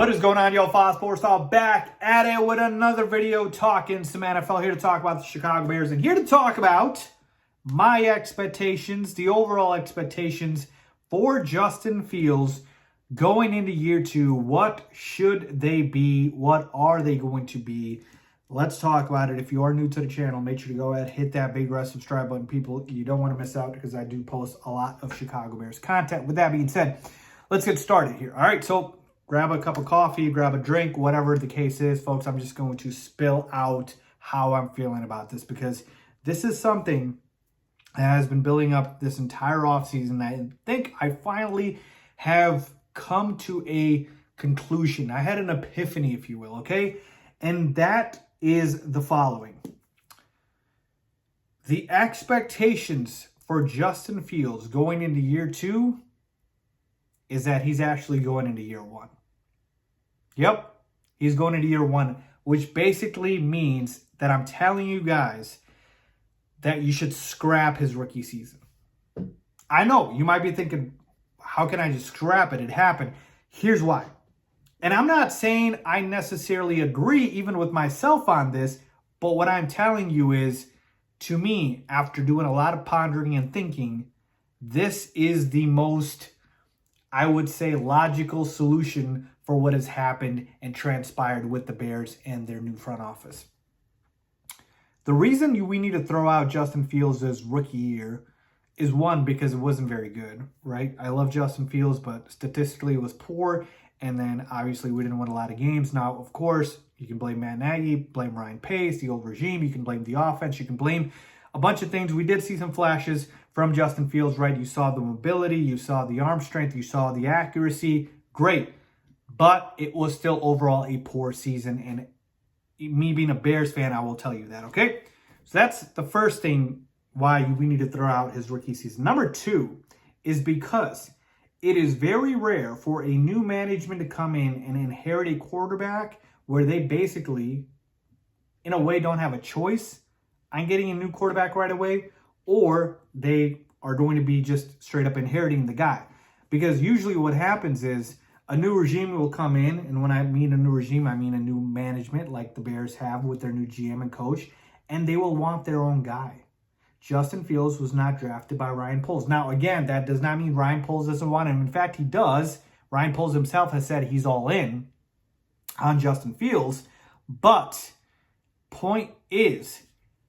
What is going on, yo? Faiz Sports back at it with another video talking some NFL. Here to talk about the Chicago Bears and here to talk about my expectations, the overall expectations for Justin Fields going into year two. What should they be? What are they going to be? Let's talk about it. If you are new to the channel, make sure to go ahead, hit that big red subscribe button. People, you don't want to miss out because I do post a lot of Chicago Bears content. With that being said, let's get started here. All right, so grab a cup of coffee, grab a drink, whatever the case is, folks. I'm just going to spill out how I'm feeling about this because this is something that has been building up this entire offseason. I think I finally have come to a conclusion. I had an epiphany, if you will, okay? And that is the following. The expectations for Justin Fields going into year two is that he's actually going into year one. Yep, he's going into year one, which basically means that I'm telling you guys that you should scrap his rookie season. I know, you might be thinking, how can I just scrap it? It happened. Here's why. And I'm not saying I necessarily agree even with myself on this, but what I'm telling you is, to me, after doing a lot of pondering and thinking, this is the most, I would say, logical solution for what has happened and transpired with the Bears and their new front office. The reason we need to throw out Justin Fields' rookie year is, one, because it wasn't very good, right? I love Justin Fields, but statistically it was poor, and then obviously we didn't win a lot of games. Now, of course, you can blame Matt Nagy, blame Ryan Pace, the old regime, you can blame the offense, you can blame a bunch of things. We did see some flashes from Justin Fields, right? You saw the mobility, you saw the arm strength, you saw the accuracy. Great. But it was still overall a poor season. And me being a Bears fan, I will tell you that, okay? So that's the first thing why we need to throw out his rookie season. Number two is because it is very rare for a new management to come in and inherit a quarterback where they basically, in a way, don't have a choice on getting a new quarterback right away, or they are going to be just straight up inheriting the guy. Because usually what happens is a new regime will come in, and when I mean a new regime, I mean a new management like the Bears have with their new GM and coach, and they will want their own guy. Justin Fields was not drafted by Ryan Poles. Now, again, that does not mean Ryan Poles doesn't want him. In fact, he does. Ryan Poles himself has said he's all in on Justin Fields. But point is,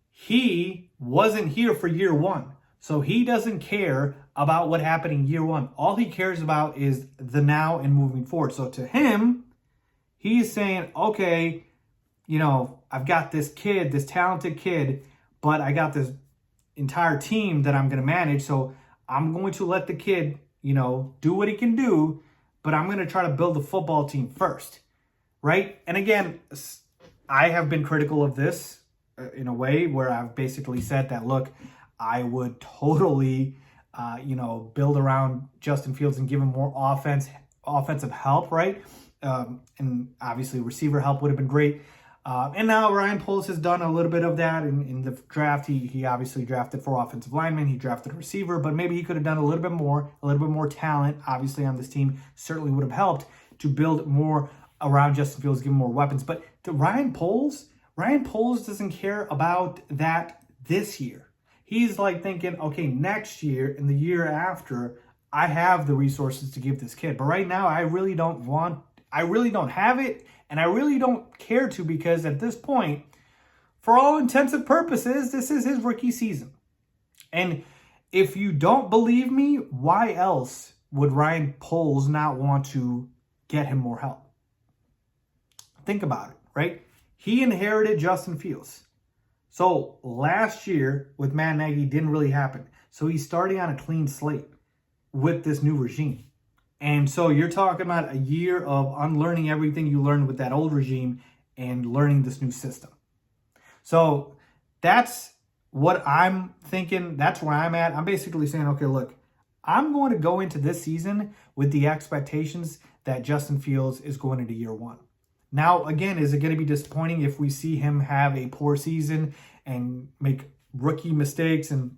he wasn't here for year one. So he doesn't care about what happened in year one. All he cares about is the now and moving forward. So to him, he's saying, okay, you know, I've got this kid, this talented kid, but I got this entire team that I'm going to manage. So I'm going to let the kid, you know, do what he can do, but I'm going to try to build the football team first, right? And again, I have been critical of this in a way where I've basically said that, look, I would totally, build around Justin Fields and give him more offensive help, right? And obviously receiver help would have been great. And now Ryan Poles has done a little bit of that in the draft. He obviously drafted 4 offensive linemen. He drafted a receiver, but maybe he could have done a little bit more talent, obviously, on this team. Certainly would have helped to build more around Justin Fields, give him more weapons. But to Ryan Poles doesn't care about that this year. He's like thinking, okay, next year and the year after, I have the resources to give this kid. But right now, I really don't have it, and I really don't care to, because at this point, for all intents and purposes, this is his rookie season. And if you don't believe me, why else would Ryan Poles not want to get him more help? Think about it, right? He inherited Justin Fields. So last year with Matt Nagy didn't really happen. So he's starting on a clean slate with this new regime. And so you're talking about a year of unlearning everything you learned with that old regime and learning this new system. So that's what I'm thinking. That's where I'm at. I'm basically saying, okay, look, I'm going to go into this season with the expectations that Justin Fields is going into year one. Now, again, is it going to be disappointing if we see him have a poor season and make rookie mistakes and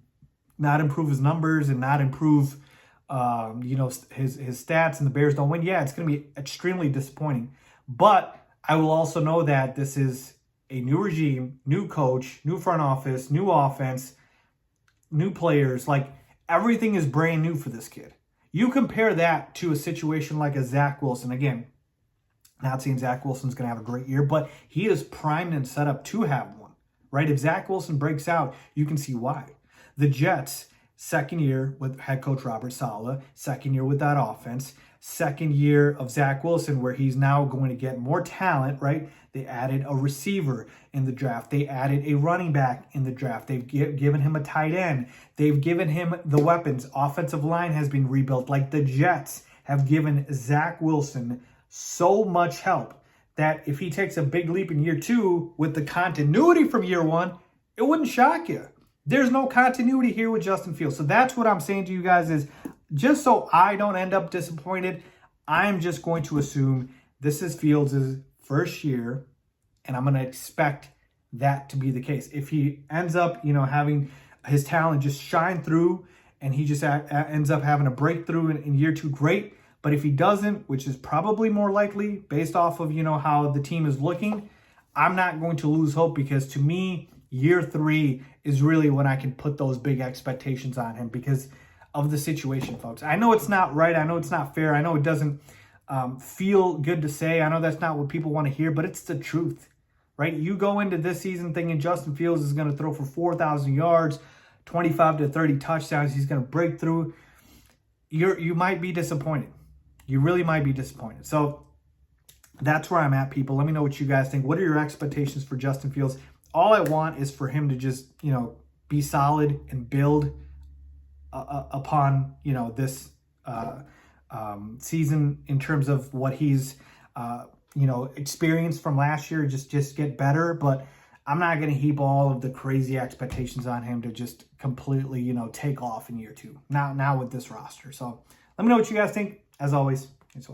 not improve his numbers and not improve, his stats and the Bears don't win? Yeah, it's going to be extremely disappointing. But I will also know that this is a new regime, new coach, new front office, new offense, new players. Like, everything is brand new for this kid. You compare that to a situation like a Zach Wilson. Again, not saying Zach Wilson's going to have a great year, but he is primed and set up to have one, right? If Zach Wilson breaks out, you can see why. The Jets, second year with head coach Robert Saleh, second year with that offense, second year of Zach Wilson, where he's now going to get more talent, right? They added a receiver in the draft. They added a running back in the draft. They've given him a tight end. They've given him the weapons. Offensive line has been rebuilt. Like, the Jets have given Zach Wilson so much help that if he takes a big leap in year 2 with the continuity from year 1, it wouldn't shock you. There's no continuity here with Justin Fields. So that's what I'm saying to you guys is, just so I don't end up disappointed, I'm just going to assume this is Fields' first year, and I'm going to expect that to be the case. If he ends up, having his talent just shine through and he just ends up having a breakthrough in year 2, great. But if he doesn't, which is probably more likely based off of, how the team is looking, I'm not going to lose hope, because to me, year 3 is really when I can put those big expectations on him because of the situation, folks. I know it's not right. I know it's not fair. I know it doesn't feel good to say. I know that's not what people want to hear, but it's the truth, right? You go into this season thinking Justin Fields is going to throw for 4,000 yards, 25 to 30 touchdowns. He's going to break through. You might be disappointed. You really might be disappointed. So that's where I'm at, people. Let me know what you guys think. What are your expectations for Justin Fields? All I want is for him to just, be solid and build upon, this season in terms of what he's, experienced from last year. Just get better. But I'm not going to heap all of the crazy expectations on him to just completely, take off in year 2. Now with this roster. So let me know what you guys think. As always,